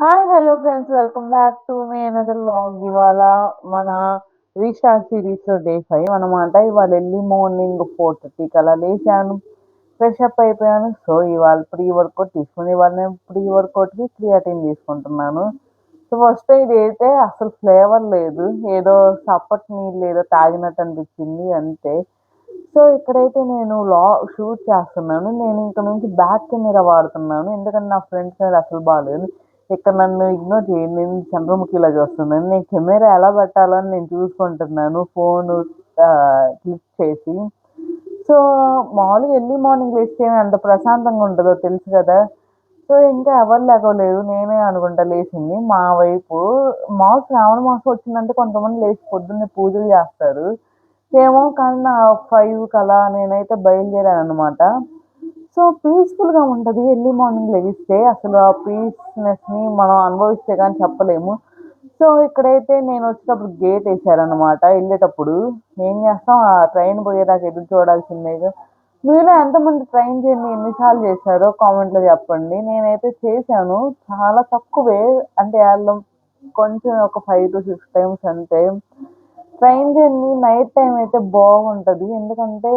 Hi hello friends welcome back to me another vlog. ఇవాళ మన restart series day 5 అనమాట. ఇవాళ ఎర్లీ మార్నింగ్ 4:30 అలా లేచాను, ఫ్రెష్ అప్ అయిపోయాను. సో ఇవాళ ప్రీ వర్కౌట్ తీసుకుని ఇవాళ నేను ప్రీ వర్కౌట్కి క్రియాటిన్ తీసుకుంటున్నాను. సో ఫస్ట్ ఇది అయితే అసలు ఫ్లేవర్ లేదు, ఏదో సప్పటి నీళ్ళు ఏదో తాగినట్టు అనిపించింది అంతే. సో ఇక్కడైతే నేను షూట్ చేస్తున్నాను. నేను ఇంక నుంచి బ్యాక్ కెమెరా వాడుతున్నాను, ఎందుకంటే నా ఫ్రెండ్స్ మీద అసలు బాగాలేదు. ఇక్కడ నన్ను ఇగ్నోర్ చేయండి, నేను చంద్రముఖిలా చూస్తున్నాను. నేను కెమెరా ఎలా పెట్టాలో అని నేను చూసుకుంటున్నాను ఫోన్ క్లిక్ చేసి. సో మామూలుగా ఎర్లీ మార్నింగ్ లేస్తే అంత ప్రశాంతంగా ఉంటుందో తెలుసు కదా. సో ఇంకా ఎవరు లేగలేదు, నేనే అనుకుంటా లేచింది. మా వైపు శ్రావణ మాసం వచ్చిందంటే కొంతమంది లేచి పొద్దున్నే పూజలు చేస్తారు ఏమో, కానీ నా 5కి అలా నేనైతే బయలుదేరాను అనమాట. సో పీస్ఫుల్గా ఉంటుంది ఎర్లీ మార్నింగ్ లెగిస్తే. అసలు ఆ పీస్నెస్ని మనం అనుభవిస్తే కానీ చెప్పలేము. సో ఇక్కడైతే నేను వచ్చేటప్పుడు గేట్ వేసారనమాట. వెళ్ళేటప్పుడు ఏం చేస్తాం, ఆ ట్రైన్ పోయేదాకా ఎదురు చూడాల్సిందేగా. మీలో ఎంతమంది ట్రైన్ జర్నీ ఎన్నిసార్లు చేశారో కామెంట్లో చెప్పండి. నేనైతే చేశాను, చాలా తక్కువే, అంటే వాళ్ళం కొంచెం ఒక 5 to 6 times అంతే. ట్రైన్ జర్నీ నైట్ టైం అయితే బాగుంటుంది, ఎందుకంటే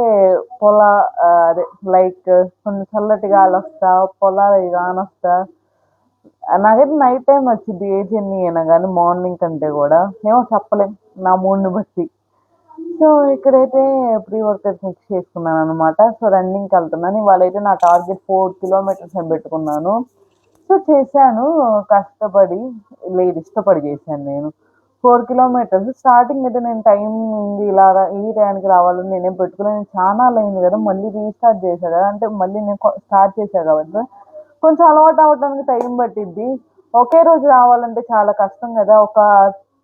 అదే లైక్ కొన్ని చల్లటి గాలి వస్తా, పొలాలు కానొస్తా. నాకైతే నైట్ టైం వచ్చింది ఏ జర్నీ అయినా కానీ, మార్నింగ్ కంటే కూడా. ఏమో చెప్పలేం, నా మూడ్ని బట్టి. సో ఇక్కడైతే ప్రీ వర్కౌట్ మిక్స్ చేసుకున్నాను అనమాట. సో రన్నింగ్కి వెళ్తున్నాను. ఇవాళైతే నా టార్గెట్ 4 kilometers అని పెట్టుకున్నాను. సో చేశాను కష్టపడి, లేదు ఇష్టపడి చేశాను నేను. 4 kilometers స్టార్టింగ్ అయితే నేను టైం ఇలా ఈ టైంకి రావాలని నేనేం పెట్టుకున్నాను. చాలా అయింది కదా, మళ్ళీ రీస్టార్ట్ చేశా కదా, అంటే మళ్ళీ నేను స్టార్ట్ చేశా కాబట్టి కొంచెం అలవాటు అవ్వడానికి టైం పట్టిద్ది. ఒకే రోజు రావాలంటే చాలా కష్టం కదా. ఒక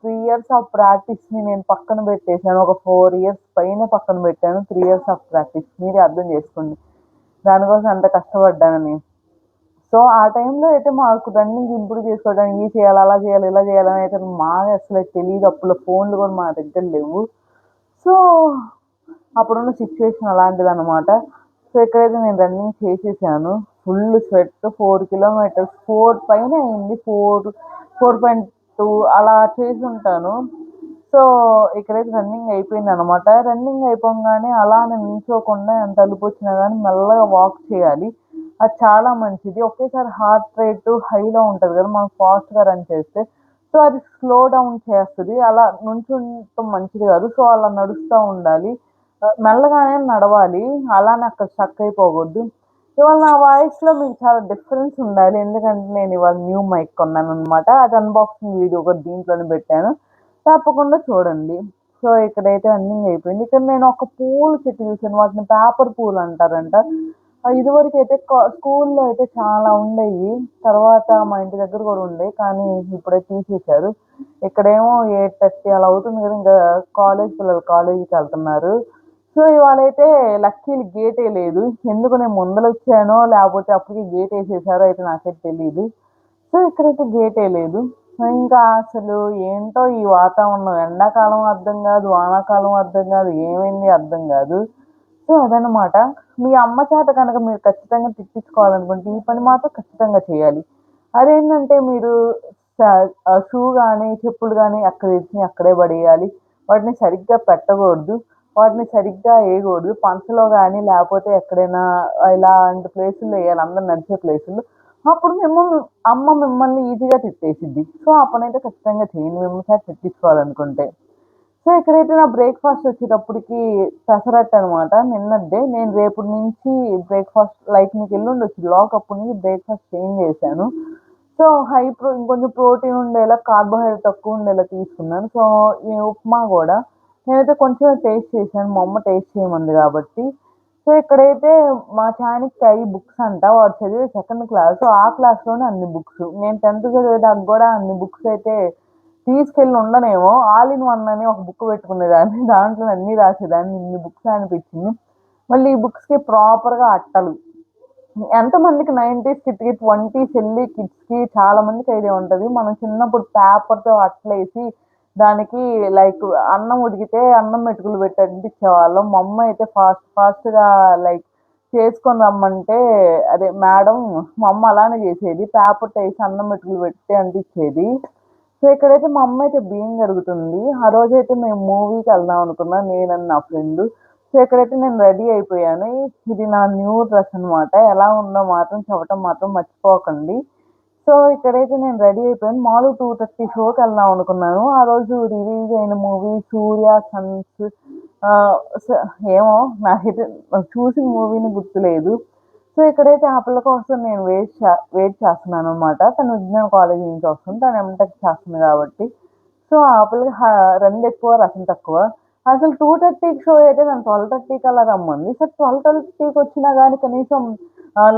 3 years ఆఫ్ ప్రాక్టీస్ని నేను పక్కన పెట్టేశాను, ఒక 4 years పైన పక్కన పెట్టాను. 3 years ఆఫ్ ప్రాక్టీస్ మీరే అర్థం చేసుకోండి దానికోసం ఎంత కష్టపడ్డానని. సో ఆ టైంలో అయితే మాకు రన్నింగ్ ఇంప్రూవ్ చేసుకోవడానికి ఇది చేయాలి, అలా చేయాలి, ఇలా చేయాలని అయితే మాకు అసలు తెలియదు. అప్పుడు ఫోన్లు కూడా మా దగ్గర లేవు. సో అప్పుడున్న సిచ్యువేషన్ అలాంటిదనమాట. సో ఇక్కడైతే నేను రన్నింగ్ చేసేసాను. Full sweat. 4 kilometers 4 పైన అయింది, 4 4.2 అలా చేసి ఉంటాను. సో ఇక్కడైతే రన్నింగ్ అయిపోయింది అనమాట. రన్నింగ్ అయిపోగానే అలానే నిల్చోకుండా ఎంత అలుపు వచ్చినా కానీ మెల్లగా వాక్ చేయాలి. అది చాలా మంచిది. ఒకేసారి హార్ట్ రేట్ హైలో ఉంటుంది కదా మనం ఫాస్ట్గా రన్ చేస్తే. సో అది స్లో డౌన్ చేస్తుంది. అలా నుంచుండటం మంచిది కాదు. సో అలా నడుస్తూ ఉండాలి. మెల్లగానే నడవాలి, అలానే అక్కడ స్టక్ అయిపోకూడదు. ఇవాళ నా వాయిస్లో మీకు చాలా డిఫరెన్స్ ఉండాలి, ఎందుకంటే నేను ఇవాళ న్యూ మైక్ కొన్నాను అనమాట. అది అన్బాక్సింగ్ వీడియో కూడా దీంట్లోనే పెట్టాను, తప్పకుండా చూడండి. సో ఇక్కడైతే రన్నింగ్ అయిపోయింది. ఇక్కడ నేను ఒక పూల చెట్టు చూసాను, వాటిని పేపర్ పూలు అంటారంట. ఇదివరకు అయితే స్కూల్లో అయితే చాలా ఉండేవి, తర్వాత మా ఇంటి దగ్గర కూడా ఉండేవి, కానీ ఇప్పుడే తీసేశారు. ఇక్కడేమో 8:30 అలా అవుతుంది కదా, ఇంకా కాలేజ్ పిల్లలు కాలేజీకి వెళ్తున్నారు. సో ఇవాళైతే లక్కీలు గేటే లేదు. ఎందుకు నేను ముందర వచ్చానో లేకపోతే అప్పటికి గేట్ వేసేసారో అయితే నాకైతే తెలియదు. సో ఇక్కడైతే గేటే లేదు. ఇంకా అసలు ఏంటో ఈ వాతావరణం, ఎండాకాలం అర్థం కాదు, వానాకాలం అర్థం కాదు, ఏమైంది అర్థం కాదు. సో అదనమాట. మీ అమ్మ చేత కనుక మీరు ఖచ్చితంగా తిట్టించుకోవాలనుకుంటే ఈ పని మాత్రం ఖచ్చితంగా చేయాలి. అదేంటంటే మీరు షూ కానీ చెప్పులు కానీ అక్కడ తెచ్చినవి అక్కడే పడేయాలి. వాటిని సరిగ్గా పెట్టకూడదు, వాటిని సరిగ్గా వేయకూడదు. పంచలో కానీ లేకపోతే ఎక్కడైనా ఇలాంటి ప్లేసుల్లో వేయాలి, అందరు నడిచే ప్లేసుల్లో. అప్పుడు అమ్మ మిమ్మల్ని ఈజీగా తిట్టేసిద్ది. సో ఆ పనైతే ఖచ్చితంగా చేయండి మీ అమ్మ చేత తిట్టించుకోవాలనుకుంటే. సో ఇక్కడైతే నా బ్రేక్‌ఫాస్ట్ వచ్చేటప్పటికి పెసరట్టు అనమాట. నిన్నటిదే. నేను రేపటి నుంచి బ్రేక్‌ఫాస్ట్ లైక్ మీకు ఎల్లుండొచ్చు బ్లాగ్, అప్పటి నుంచి బ్రేక్‌ఫాస్ట్ చేంజ్ చేశాను. సో ఇంకొంచెం ప్రోటీన్ ఉండేలా, కార్బోహైడ్రేట్ తక్కువ ఉండేలా తీసుకున్నాను. సో ఈ ఉప్మా గూడా నేనైతే కొంచెమే టేస్ట్ చేశాను, మా అమ్మ టేస్ట్ చేయమంది కాబట్టి. సో ఇక్కడైతే మా చాణక్య బుక్స్ అంట. వాడు చదివేది సెకండ్ క్లాస్. ఆ క్లాస్‌లోనే అన్ని బుక్స్. నేను 10th చదివేదాకా గూడా అన్ని బుక్స్ అయితే తీసుకెళ్ళి ఉండనేమో. ఆల్ ఇన్ వన్ అని ఒక బుక్ పెట్టుకునేదాన్ని, దాంట్లో అన్నీ రాసేదాన్ని. ఇన్ని బుక్స్ అనిపించింది. మళ్ళీ ఈ బుక్స్‌కి ప్రాపర్‌గా అట్టలు. ఎంతమందికి 90s కిడ్స్‌కి, 20s ఎళ్ళి కిడ్స్‌కి చాలా మందికి ఐడియా ఉంటది. మనం చిన్నప్పుడు పేపర్‌తో అట్లేసి దానికి లైక్ అన్నం ఉడికితే అన్నం మెతుకులు పెట్టి అంటించేవాళ్ళం. మా అమ్మ అయితే ఫాస్ట్‌గా లైక్ చేసుకొని రమ్మంటే అదే మేడం మా అమ్మ అలానే చేసేది. పేపర్‌తో ఏసి అన్నం మెతుకులు పెట్టి అంటించేది. సో, ఇక్కడైతే మా అమ్మయితే బియ్యం కడుగుతుంది. ఆ రోజైతే మేము మూవీకెళ్దాం అనుకున్నాం నేనను, నా ఫ్రెండు. సో, ఇక్కడైతే నేను రెడీ అయిపోయాను. ఇది నా న్యూ డ్రెస్ అనమాట. ఎలా ఉందో మాత్రం చెప్పటం మాత్రం మర్చిపోకండి. సో, ఇక్కడైతే నేను రెడీ అయిపోయాను. మాములుగా 2:30 షోకెళ్దాం అనుకున్నాను. ఆ రోజు రిలీజ్ అయిన మూవీ 'సూర్య సన్స్' ఆహ్, స ఏమో నాకైతే చూసిన మూవీని గుర్తులేదు. సో, ఇక్కడైతే ఆ పిల్ల కోసం నేను వెయిట్ చేస్తున్నాననమాట. తను విజ్ఞాన్ కాలేజీ నుంచి వస్తుంది. తను ఎంటెక్ చేస్తుంది కాబట్టి. సో, ఆ పిల్లకి రందెక్కువ, రసం తక్కువ. అసలు 2:30కి షో అయితే నన్ను 12:30 కల్లా రమ్మంది. సరే 12:30కి వచ్చినా గానీ కనీసం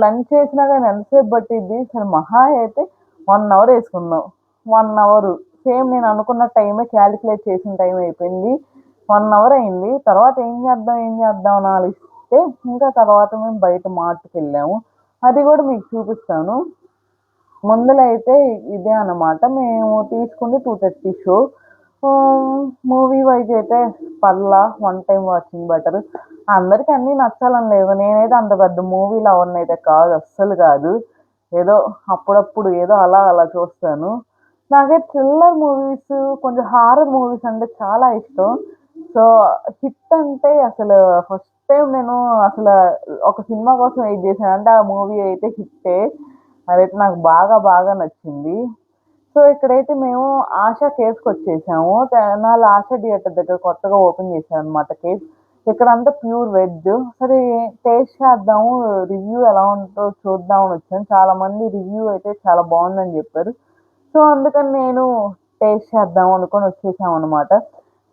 లంచ్ చేసినా గానీ ఎంతసేపు పట్టిద్ది? సరే మహా అయితే 1 అవర్ యేసుకుందాం. 1 అవరు. సేమ్ నేను అనుకున్న టైమే కాలిక్యులేట్ చేసిన టైం అయిపోయింది. 1 అవర్ అయింది. తర్వాత ఏం చేద్దాం అని ఆలోచిస్తే ఇంకా తర్వాత మేము బయట మార్ట్‌కెళ్ళాము. అది గూడా మీకు చూపిస్తాను. ముందల అయితే ఇదే అన్నమాట. మేము తీసుకుంది 2:30 షో. మూవీ వైస్ అయితే వన్ టైమ్ వాచింగ్ బెటర్. అందరికి అన్నీ నచ్చాలని లేదు. నేనైతే అంత పెద్ద మూవీ లవర్‌నయితే కాదు. అస్సలు కాదు. ఏదో అప్పుడప్పుడు ఏదో అలా అలా చూస్తాను. నాకైతే థ్రిల్లర్ మూవీస్, కొంచెం హారర్ మూవీస్ అంటే చాలా ఇష్టం. సో, హిట్ అంటే అసలు ఫస్ట్ టైమ్ నేను అసల ఒక సినిమా కోసం వెయిట్ చేశాను. అంటే ఆ మూవీ అయితే హిట్టే. అదైతే నాకు బాగా బాగా నచ్చింది. సో, ఇక్కడైతే మేము ఆశా కేవ్స్‌కొచ్చేసాము. తెనాలి ఆశా థియేటర్ దగ్గర కొత్తగా ఓపెన్ చేశారనమాట కేవ్. ఇక్కడంతా ప్యూర్ వెజ్. సరే టేస్ట్ చేద్దాము, రివ్యూ ఎలా ఉంటదో చూద్దామని వచ్చాను. చాలామంది రివ్యూ అయితే చాలా బావుందని జెప్పారు. సో, అందుకని నేను టేస్ట్ చేద్దాం అనుకోని వచ్చేసామనమాట.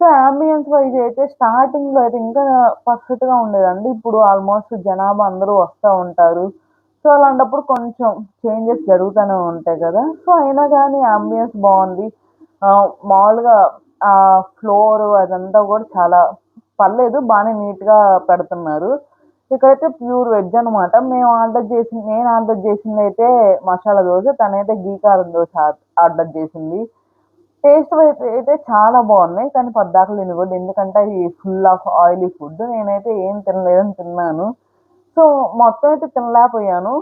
సో, యాంబియన్స్ వైస్ అయితే స్టార్టింగ్‌లో అయితే ఇంకా పర్ఫెక్ట్‌గా ఉండేదండి. ఇప్పుడు ఆల్మోస్ట్ జనాభా అందరూ వస్తా ఉంటారు. సో, అలాంటప్పుడు కొంచెం చేంజెస్ జరుగుతానే ఉంటాయి గదా! సో, అయినా గానీ యాంబియన్స్ బావుంది. మామూలుగా ఫ్లోర్ అదంతా గూడా చాలా పర్లేదు బానే నీట్‌గా పెడుతున్నారు. ఇక్కడైతే ప్యూర్ వెజ్ అనమాట. నేను ఆర్డర్ చేసిందైతే మసాలా దోస. తనైతే ఘీ కారం దోస ఆర్డర్ చేసింది. టేస్ట్ వైస్ అయితే చాలా బావున్నాయి. కానీ పద్దాకల తినకూడదు. ఎందుకంటే అయి ఫుల్ ఆఫ్ ఆయిలీ ఫుడ్. నేనైతే ఏం తినలేదని తిన్నాను. సో, మొత్తం అయితే తినలేకపోయాను.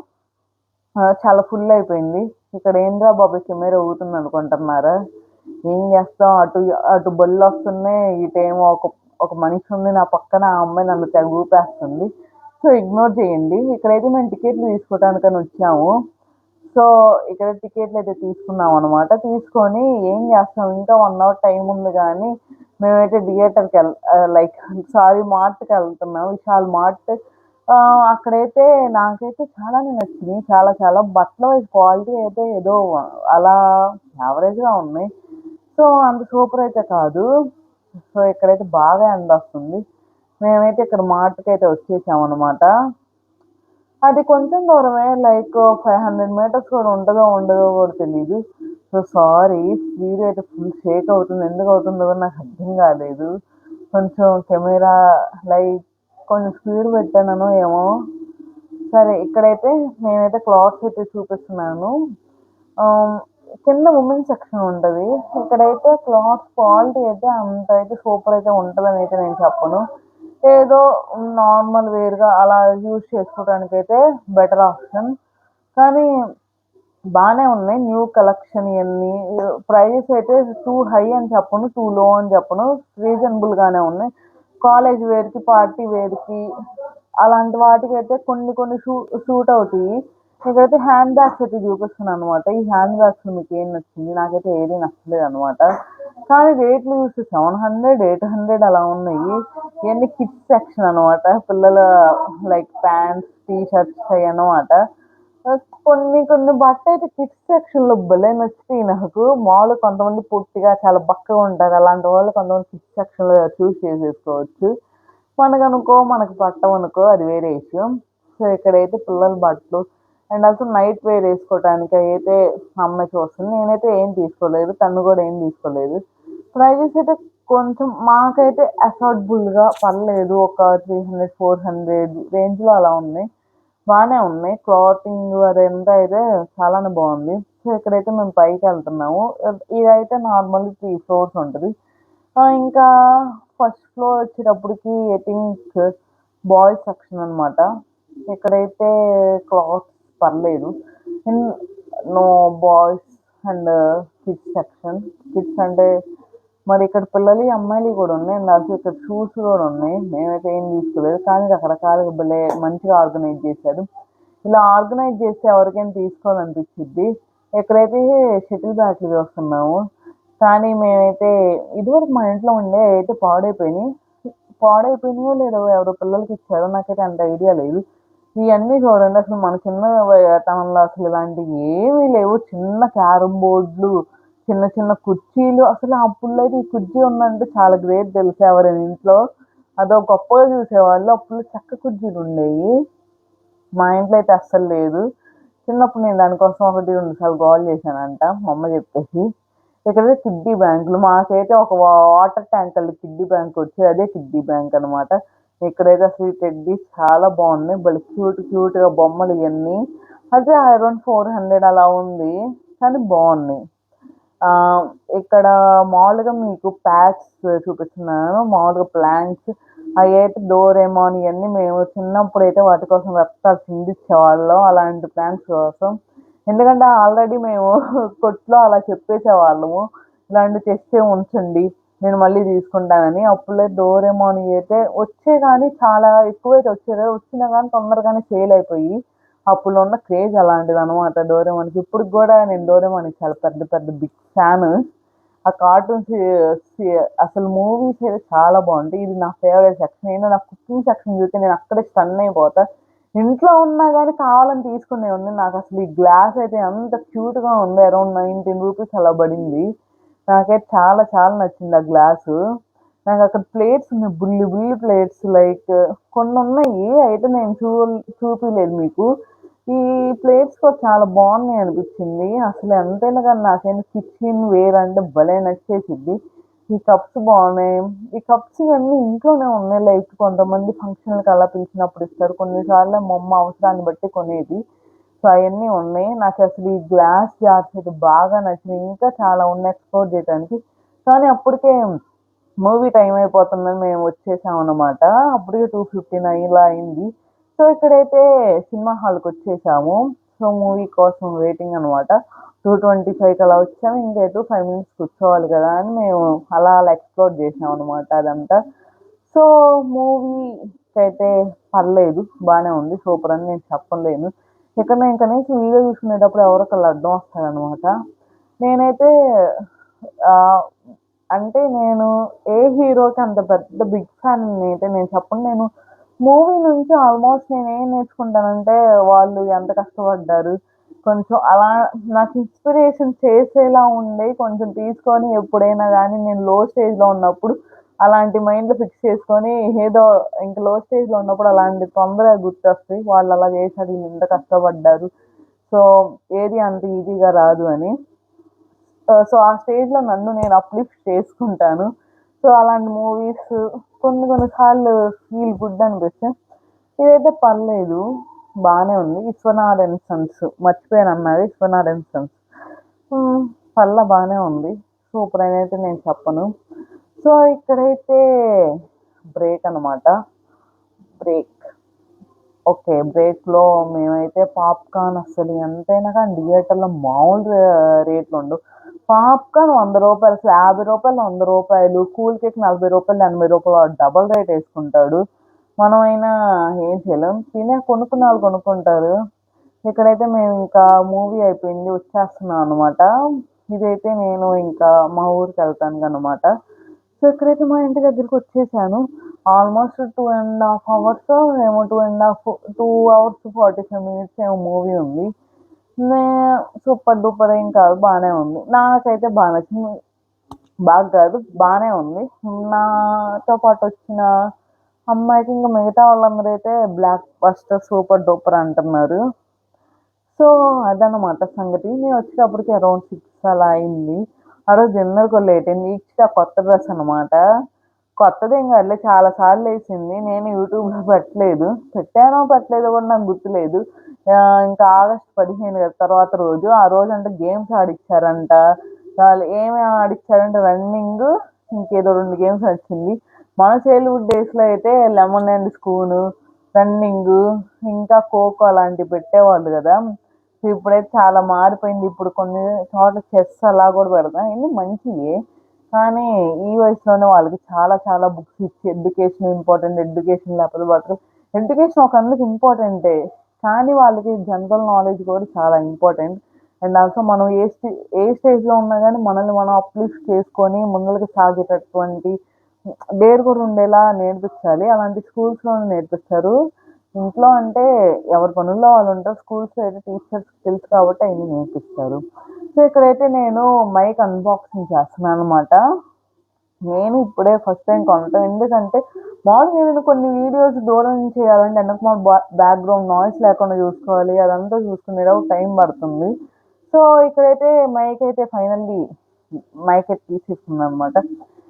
చాలా ఫుల్ అయిపోయింది. ఇక్కడ ఏంట్రా బాబు కెమెరా ఊగుతుందనుకుంటున్నారా? ఏం చేస్తాం అటు అటు బళ్ళొస్తున్నాయి. ఇటేమో ఒక మనిషి ఉంది నా పక్కన. ఆ అమ్మాయి నన్ను తెగ ఊపేస్తుంది. సో, ఇగ్నోర్ చేయండి. ఇక్కడైతే మేము టికెట్లు తీసుకోవడానికని వచ్చాము. సో, ఇక్కడ టికెట్లయితే తీసుకున్నామనమాట. తీసుకొని ఏం చేస్తాం ఇంకా 1 అవర్ టైమ్ ఉంది గానీ, మేమైతే లైక్ మార్ట్‌కెళ్తున్నాం. విశాల్ మార్ట్. అక్కడైతే నాకైతే చాలానే నచ్చినియి. చాలా చాలా బట్టల వైస్ క్వాలిటీ అయితే ఏదో అలా యావరేజ్‌గా ఉన్నాయి. సో, అంత సూపర్ అయితే కాదు. సో, ఇక్కడైతే బాగా ఎండొస్తుంది. మేమైతే ఇక్కడ మార్ట్‌కైతే వచ్చేసామనమాట. అది కొంచెం దూరమే. లైక్ 500 మీటర్స్ కూడా ఉంటదో, ఉండదో కూడా తెలీదు. సో, సారీ వీడియో అయితే ఫుల్ షేక్ అవుతుంది. ఎందుకవుతుందో కూడా నాకు అర్థం కాలేదు. కొంచెం కెమెరా లైక్ కొంచెం స్పీడ్ పెట్టాననో ఏమో! సరే ఇక్కడైతే నేనైతే క్లాత్స్ అయితే చూపిస్తున్నాను. ఆహ్, కింద ఉమెన్ సెక్షన్ ఉంటది. ఇక్కడైతే క్లాత్ క్వాలిటీ అయితే అంత అయితే సూపర్ అయితే ఉంటదనైతే నేను చెప్పను. ఏదో నార్మల్ వేర్‌గా అలా యూజ్ చేసుకోవడానికైతే బెటర్ ఆప్షన్. కానీ బానే ఉన్నాయి. న్యూ కలెక్షన్ ఇయన్నీ. ప్రైజెస్ అయితే టూ హై అని చెప్పను. టూ లో అని చెప్పను. రీజనబుల్ గానే ఉన్నాయి. కాలేజ్ వేర్‌కి, పార్టీ వేర్‌కి అలాంటి వాటికైతే కొన్ని కొన్ని సూట్ అవుతాయి. ఇక్కడైతే హ్యాండ్ బ్యాగ్స్ అయితే చూపిస్తున్నాననమాట. ఈ హ్యాండ్ బ్యాగ్స్‌లో మీకేం నచ్చింది? నాకైతే ఏది నచ్చలేదనమాట. కానీ రేట్లు చూస్తే 700, 800 అలా ఉన్నాయి. ఇయన్నీ కిడ్స్ సెక్షన్ అనమాట. పిల్లల లైక్ ప్యాంట్స్, టీ షర్ట్స్ అయ్యన్నమాట. కొన్ని కొన్ని బట్టలైతే కిడ్స్ సెక్షన్‌లో భలే నచ్చుతాయి నాకు. మాములుగా కొంతమంది పొట్టిగా చాలా బక్కగా ఉంటారు. అలాంటి వాళ్ళు కొంతమంది కిడ్స్ సెక్షన్‌లో చూజ్ చేసేసుకోవచ్చు. మనకనుకో మనకు పట్టవనుకో అది వేరే విషయం. సో, ఇక్కడైతే పిల్లల బట్టలు అండ్ ఆల్సో నైట్ వేర్ ఏసుకోవటానికి అయితే మా అమ్మాయి చూస్తుంది. నేనైతే ఏం తీసుకోలేదు. తను కూడా ఏం తీసుకోలేదు. ప్రైజెస్ అయితే కొంచెం మాకైతే అఫోర్డబుల్‌గా పర్లేదు. ఒక 300, 400 రేంజ్‌లో అలా ఉన్నాయి. బానే ఉన్నాయి. క్లాతింగ్ అదంతా అయితే చాలానే బావుంది. సో, ఇక్కడైతే మేము పైకెళ్తున్నాము. ఇదైతే నార్మల్ 3 ఫ్లోర్స్ ఉంటది. ఇంకా ఫస్ట్ ఫ్లోర్ వచ్చేటప్పటికి ఐ థింక్ బాయ్స్ సెక్షన్ అనమాట. ఇక్కడైతే క్లాత్స్ పర్లేదు. In no boys and kids section. Kids అంటే మరి ఇక్కడ పిల్లలు అమ్మాయిలు కూడా ఉన్నాయి. నాకు ఇక్కడ షూస్ కూడా ఉన్నాయి. మేమైతే ఏం తీసుకోలేదు, కానీ రకరకాలుగా భలే మంచిగా ఆర్గనైజ్ చేశారు. ఇలా ఆర్గనైజ్ చేస్తే ఎవరికైనా తీసుకోవాలనిపించిద్ది. ఇక్కడైతే షటిల్ బ్యాట్లు చూస్తున్నాము, కానీ మేమైతే ఇదివరకు మా ఇంట్లో ఉండే అయితే పాడైపోయినాయి. పాడైపోయినాయో లేదో ఎవరో పిల్లలకి ఇచ్చారో నాకైతే అంత ఐడియా లేదు. ఇవన్నీ చూడండి, అసలు మన చిన్న తనంలో అసలు ఇలాంటివి ఏమీ లేవు. చిన్న క్యారమ్ బోర్డులు, చిన్న చిన్న కుర్చీలు. అసలు అప్పుల్లో అయితే ఈ కుర్చీ ఉందంటే చాలా గ్రేట్ తెలుసా, ఎవరైనా ఇంట్లో అదో గొప్పగా చూసేవాళ్ళు. అప్పుడు చెక్క కుర్చీలు ఉండేవి, మా ఇంట్లో అయితే అస్సలు లేదు. చిన్నప్పుడు నేను దానికోసం ఒకటి రెండు సార్లు గోల్ చేశానంట మా అమ్మ చెప్పేసి. ఇక్కడైతే కిడ్డీ బ్యాంకులు, మాకైతే ఒక వాటర్ ట్యాంకర్ కిడ్డీ బ్యాంక్ వచ్చేది, అదే కిడ్డీ బ్యాంక్ అనమాట. ఇక్కడైతే అసలు ఈ టెడ్డీ చాలా బాగున్నాయి, భలే క్యూట్ క్యూట్ గా బొమ్మలు ఇవన్నీ. అదే అరౌండ్ 400 అలా ఉంది, కానీ బాగున్నాయి. ఆ, ఇక్కడ మామూలుగా మీకు ప్యాక్స్ చూపిస్తున్నాను, మామూలుగా ప్లాంక్స్. అవి అయితే డోరేమాన్ ఇవన్నీ మేము చిన్నప్పుడు అయితే వాటి కోసం రక్తాలు చిందించేవాళ్ళం, అలాంటి ప్లాంక్స్ కోసం. ఎందుకంటే ఆల్రెడీ మేము కొట్లో అలా చెప్పేసేవాళ్ళము, ఇలాంటివి తెచ్చే ఉంచండి, నేను మళ్ళీ తీసుకుంటానని. అప్పుడే డోరేమాన్ అయితే వచ్చే కానీ చాలా ఎక్కువైతే వచ్చేది, వచ్చినా కానీ తొందరగానే సేల్ అయిపోయి. అప్పుడు ఉన్న క్రేజ్ అలాంటిది అనమాట డోరేమాన్కి. ఇప్పుడు కూడా నేను డోరేమాన్కి చాలా పెద్ద పెద్ద బిగ్ ఫ్యాన్. ఆ కార్టూన్స్ అసలు మూవీస్ అయితే చాలా బాగుంటాయి. ఇది నా ఫేవరెట్ సెక్షన్. నేను నా కుకింగ్ సెక్షన్ చూస్తే నేను అక్కడే స్టన్ అయిపోతా. ఇంట్లో ఉన్నా కానీ కావాలని తీసుకునే ఉంది. నాకు అసలు ఈ గ్లాస్ అయితే ఎంత క్యూట్గా ఉంది, అరౌండ్ 19 రూపీస్ అలా పడింది. నాకైతే చాలా చాలా నచ్చింది ఆ గ్లాసు. నాకు అక్కడ ప్లేట్స్ ఉన్నాయి, బుల్లి బుల్లి ప్లేట్స్, లైక్ కొన్ని ఉన్నాయి అయితే నేను చూపించలేదు మీకు. ఈ ప్లేట్స్ కూడా చాలా బాగున్నాయి అనిపించింది. అసలు ఎంతైనా కానీ నాకైనా కిచెన్ వేర్ అంటే భలే నచ్చేసిద్ది. ఈ కప్స్ బాగున్నాయి. ఈ కప్స్ ఇవన్నీ ఇంట్లోనే ఉన్నాయి, లైక్ కొంతమంది ఫంక్షన్లకు అలా పిలిచినప్పుడు ఇస్తారు, కొన్నిసార్లు మా అమ్మ అవసరాన్ని బట్టి కొనేది. సో అవన్నీ ఉన్నాయి. నాకు అసలు ఈ గ్లాస్ జార్స్ అయితే బాగా నచ్చినాయి. ఇంకా చాలా ఉన్నాయి ఎక్స్ప్లోర్ చేయడానికి, కానీ అప్పటికే మూవీ టైం అయిపోతుందని మేము వచ్చేసాం అనమాట. అప్పటికే 2:59 ఇలా అయింది. సో ఇక్కడైతే సినిమా హాల్కి వచ్చేసాము. సో మూవీ కోసం వెయిటింగ్ అనమాట. 2:25కి అలా వచ్చాము. ఇంకా ఎటు 5 మినిట్స్ కూర్చోవాలి కదా అని మేము అలా అలా ఎక్స్ప్లోర్ చేసాం అనమాట అదంతా. సో మూవీకి అయితే పర్లేదు, బాగానే ఉంది, సూపర్ అని నేను చెప్పలేను. ఇక్కడ నేను కనీసం వీడియో చూసుకునేటప్పుడు ఎవరొకళ్ళు అడ్డం వస్తారనమాట. నేనైతే ఆ, అంటే నేను ఏ హీరోకి అంత పెద్ద బిగ్ ఫ్యాన్ అయితే నేను చెప్పను. నేను మూవీ నుంచి ఆల్మోస్ట్ నేను ఏం నేర్చుకుంటానంటే వాళ్ళు ఎంత కష్టపడ్డారు, కొంచెం అలా నాకు ఇన్స్పిరేషన్ చేసేలా ఉండే కొంచెం తీసుకొని, ఎప్పుడైనా కానీ నేను లో స్టేజ్లో ఉన్నప్పుడు అలాంటి మైండ్లో ఫిక్స్ చేసుకొని, ఏదో ఇంకా లో స్టేజ్లో ఉన్నప్పుడు అలాంటి తొందరగా గుర్తొస్తాయి, వాళ్ళు అలా చేశారు, వీళ్ళు ఇంత కష్టపడ్డారు, సో ఏది అంత ఈజీగా రాదు అని. సో ఆ స్టేజ్లో నన్ను నేను అప్లిఫ్ట్ చేసుకుంటాను. సో అలాంటి మూవీస్ కొన్ని కొన్ని సార్లు ఫీల్ గుడ్ అనిపిస్తాయి. ఇదైతే పర్లేదు, బాగానే ఉంది. విశ్వనాథ్ అండ్ సన్స్ మర్చిపోయాను అన్నది, విశ్వనాథ్ అండ్ సన్స్ పర్లా బాగానే ఉంది, సూపర్ అని అయితే నేను చెప్పను. సో ఇక్కడైతే బ్రేక్ అనమాట, బ్రేక్. ఓకే, బ్రేక్లో మేమైతే పాప్కార్న్ అసలు ఎంతైనా కానీ థియేటర్లో మామూలు రేట్లు ఉండవు. పాప్కార్న్ 100 రూపాయలు, అసలు 50 రూపాయలు, 100 రూపాయలు, కూల్ కేక్ 40 రూపాయలు, 80 రూపాయలు, డబల్ రేట్ వేసుకుంటాడు. మనమైనా ఏం చేయలేం, కొనుక్కున్న వాళ్ళు కొనుక్కుంటారు. ఇక్కడైతే మేము ఇంకా మూవీ అయిపోయింది వచ్చేస్తున్నాం అనమాట. ఇదైతే నేను ఇంకా మా ఊరికి వెళ్తాను అనమాట. సో ఇక్కడైతే మా ఇంటి దగ్గరికి వచ్చేసాను. ఆల్మోస్ట్ 2.5 అవర్స్ ఏమో, 2 అవర్స్ 45 మినిట్స్ ఏమో మూవీ ఉంది. నే సూపర్ డూపర్ ఏం కాదు, బాగానే ఉంది. నాకైతే బాగా నచ్చింది. బాగా కాదు, బాగానే ఉంది. నాతో పాటు వచ్చిన అమ్మాయికి, ఇంకా మిగతా వాళ్ళందరూ అయితే బ్లాక్ బస్టర్ సూపర్ డూపర్ అంటున్నారు. సో అదనమాట సంగతి. నేను వచ్చేటప్పటికి అరౌండ్ 6 అలా అయింది. ఆ రోజు డిన్నర్ కూడా లేట్ అయింది. ఇచ్చిన కొత్త డ్రెస్ అనమాట. కొత్తదేం కాదులే, చాలా సార్లు వేసింది. నేను యూట్యూబ్లో పెట్టలేదు, పెట్టానో పెట్టలేదో కూడా నాకు గుర్తులేదు. ఇంకా ఆగస్ట్ 15 కదా తర్వాత రోజు, ఆ రోజు అంటే గేమ్స్ ఆడిచ్చారంట. వాళ్ళు ఏమేమి ఆడిచ్చారంటే రన్నింగ్, ఇంకేదో 2 గేమ్స్ వచ్చింది. మన చైల్డ్హుడ్ డేస్లో అయితే లెమన్ అండ్ స్పూను, రన్నింగ్, ఇంకా ఖోఖో అలాంటివి పెట్టేవాళ్ళు కదా. ఇప్పుడైతే చాలా మారిపోయింది. ఇప్పుడు కొన్ని చోట్ల చెస్ అలా కూడా పెడతాం. ఇవన్నీ మంచియే. కానీ ఈ వయసులోనే వాళ్ళకి చాలా చాలా బుక్స్ ఇచ్చి ఎడ్యుకేషన్ ఇంపార్టెంట్, ఎడ్యుకేషన్ లేకపోతే బతకరు. ఎడ్యుకేషన్ ఒక అందుకు ఇంపార్టెంటే. కానీ వాళ్ళకి జనరల్ నాలెడ్జ్ కూడా చాలా ఇంపార్టెంట్. అండ్ ఆల్సో మనం ఏ స్టేజ్లో ఉన్నా కానీ మనల్ని మనం అప్లిఫ్ట్ చేసుకొని ముందరికి సాగేటటువంటి డేర్ కూడా ఉండేలా నేర్పించాలి. అలాంటి స్కూల్స్‌లోనే నేర్పిస్తారు. ఇంట్లో అంటే ఎవరి పనుల్లో వాళ్ళు ఉంటారు. స్కూల్స్‌లో అయితే టీచర్స్‌కి తెలుసు కాబట్టి అయన్నీ నేర్పిస్తారు. సో, ఇక్కడైతే నేను మైక్ అన్బాక్సింగ్ చేస్తున్నాననమాట. నేను ఇప్పుడే ఫస్ట్ టైం కొనటం. ఎందుకంటే మామూలుగా నేను కొన్ని వీడియోస్ దూరం నుంచి చేయాలంటే వెనకమాల బ్యాక్‌గ్రౌండ్ నాయిస్ లేకుండా చూసుకోవాలి. అదంతా చూసుకునేలోపు టైం పడుతుంది. సో, ఇక్కడైతే మైక్ అయితే ఫైనల్లీ మైక్ అయితే తీసేసుకున్నాననమాట.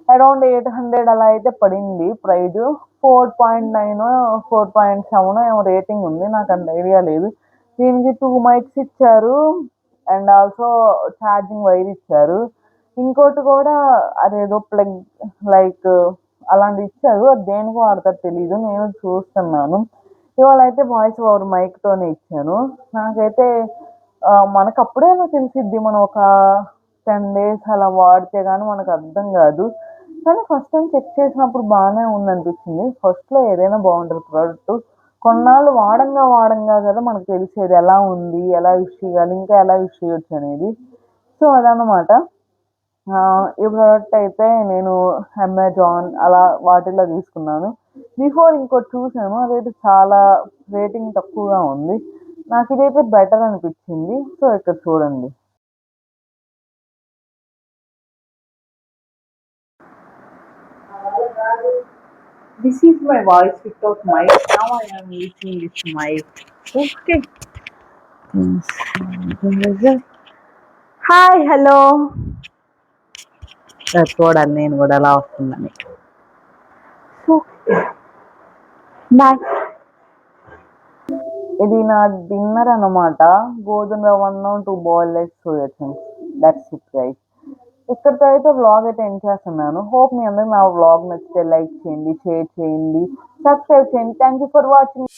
అరౌండ్ 800 అలా అయితే పడింది ప్రైజు. 4.9 4.7 ఏమో రేటింగ్ ఉంది. నాకు అంత ఐడియా లేదు. దీనికి 2 మైక్స్ ఇచ్చారు. అండ్ ఆల్సో ఛార్జింగ్ వైర్ ఇచ్చారు. ఇంకోటి కూడా అదేదో ప్లగ్ లైక్ అలాంటిది ఇచ్చారు. అది దేనికి వాడతారో తెలీదు. నేను చూస్తున్నాను. ఇవాళైతే వాయిస్ ఓవర్ మైక్‌తోనే ఇచ్చాను. నాకైతే మనకప్పుడే అలా తెలిసిద్ది. మనం ఒక 10 డేస్ అలా వాడితే గానీ మనకు అర్థం గాదు. కానీ ఫస్ట్ టైమ్ చెక్ చేసినప్పుడు బానే ఉందనిపించింది. ఫస్ట్‌లో ఏదైనా బావుంటది ప్రొడక్టు. కొన్నాళ్ళు వాడంగా, వాడంగా గదా మనకు తెలిసేది ఎలా ఉంది, ఎలా యూజ్ చేయాలి, ఇంకా ఎలా యూజ్ చేయొచ్చనేది. సో, అదనమాట. ఈ ప్రోడక్ట్ అయితే నేను అమెజాన్ అలా వాటిల్లో తీసుకున్నాను. బిఫోర్ ఇంకోటి చూసాను. అదైతే చాలా రేటింగ్ తక్కువగా ఉంది. నాకిదైతే బెటర్ అనిపిచ్చింది. సో, ఇక్కడ చూడండి. This is my voice without mic. Now I am using this mic. Okay. Hi hello చూడాలి నేను కూడా ఎలా వస్తుందని. బాయ్. ఇది నా డిన్నర్ అనమాట. గోధుమ రవ్వన్నం, 2 boiled eggs, soya chunks. That's it guys. ఇక్కడితో అయితే వ్లాగ్ అయితే ఎండ్ చేస్తున్నాను. హోప్ మీ అందరికి నా వ్లాగ్ నచ్చితే లైక్ చేయండి, షేర్ చేయండి, సబ్స్క్రైబ్ చేయండి. Thank you for watching.